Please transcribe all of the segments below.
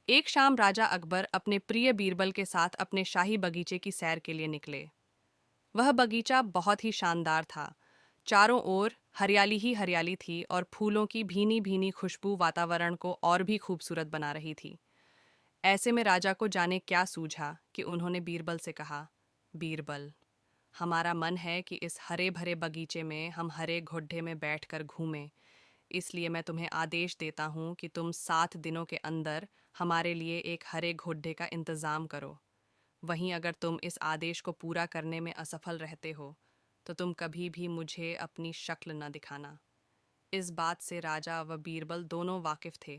एक शाम राजा अकबर अपने प्रिय बीरबल के साथ अपने शाही बगीचे की सैर के लिए निकले। वह बगीचा बहुत ही शानदार था। चारों ओर हरियाली ही हरियाली थी और फूलों की भीनी भीनी खुशबू वातावरण को और भी खूबसूरत बना रही थी। ऐसे में राजा को जाने क्या सूझा कि उन्होंने बीरबल से कहा, बीरबल, हमारा मन है कि इस हरे भरे बगीचे में हम हरे घोड़े में बैठकर घूमें। इसलिए मैं तुम्हें आदेश देता हूँ कि तुम 7 दिनों के अंदर हमारे लिए एक हरे घोड़े का इंतज़ाम करो। वहीं अगर तुम इस आदेश को पूरा करने में असफल रहते हो तो तुम कभी भी मुझे अपनी शक्ल न दिखाना। इस बात से राजा व बीरबल दोनों वाकिफ थे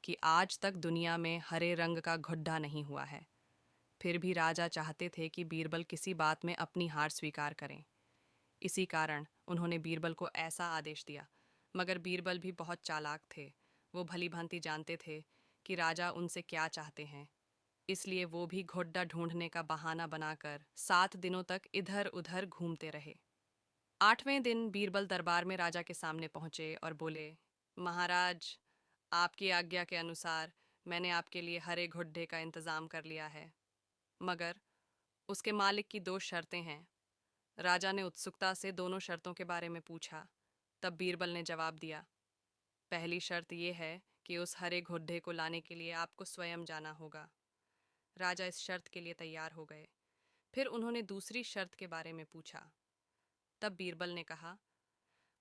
कि आज तक दुनिया में हरे रंग का घोड़ा नहीं हुआ है। फिर भी राजा चाहते थे कि बीरबल किसी बात में अपनी हार स्वीकार करें। इसी कारण उन्होंने बीरबल को ऐसा आदेश दिया। मगर बीरबल भी बहुत चालाक थे। वो भली भांति जानते थे कि राजा उनसे क्या चाहते हैं। इसलिए वो भी घोड़ा ढूंढने का बहाना बनाकर 7 दिनों तक इधर उधर घूमते रहे। 8वें दिन बीरबल दरबार में राजा के सामने पहुंचे और बोले, महाराज, आपकी आज्ञा के अनुसार मैंने आपके लिए हरे घोड़े का इंतजाम कर लिया है, मगर उसके मालिक की 2 शर्तें हैं। राजा ने उत्सुकता से दोनों शर्तों के बारे में पूछा। तब बीरबल ने जवाब दिया, पहली शर्त यह है कि उस हरे घोड़े को लाने के लिए आपको स्वयं जाना होगा। राजा इस शर्त के लिए तैयार हो गए। फिर उन्होंने दूसरी शर्त के बारे में पूछा। तब बीरबल ने कहा,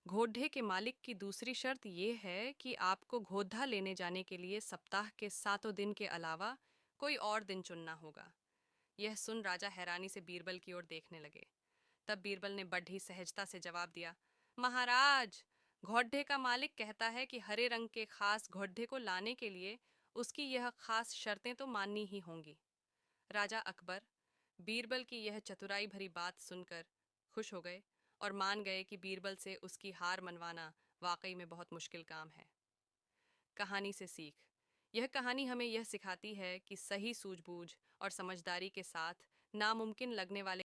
घोड़े के मालिक की दूसरी शर्त यह है कि आपको घोड़ा लेने जाने के लिए सप्ताह के 7 दिन के अलावा कोई और दिन चुनना होगा। यह सुन राजा हैरानी से बीरबल की ओर देखने लगे। तब बीरबल ने बड़ी सहजता से जवाब दिया, महाराज, घोड़े का मालिक कहता है कि हरे रंग के खास घोड़े को लाने के लिए उसकी यह खास शर्तें तो माननी ही होंगी। राजा अकबर बीरबल की यह चतुराई भरी बात सुनकर खुश हो गए और मान गए कि बीरबल से उसकी हार मनवाना वाकई में बहुत मुश्किल काम है। कहानी से सीख। यह कहानी हमें यह सिखाती है कि सही सूझबूझ और समझदारी के साथ नामुमकिन लगने वाले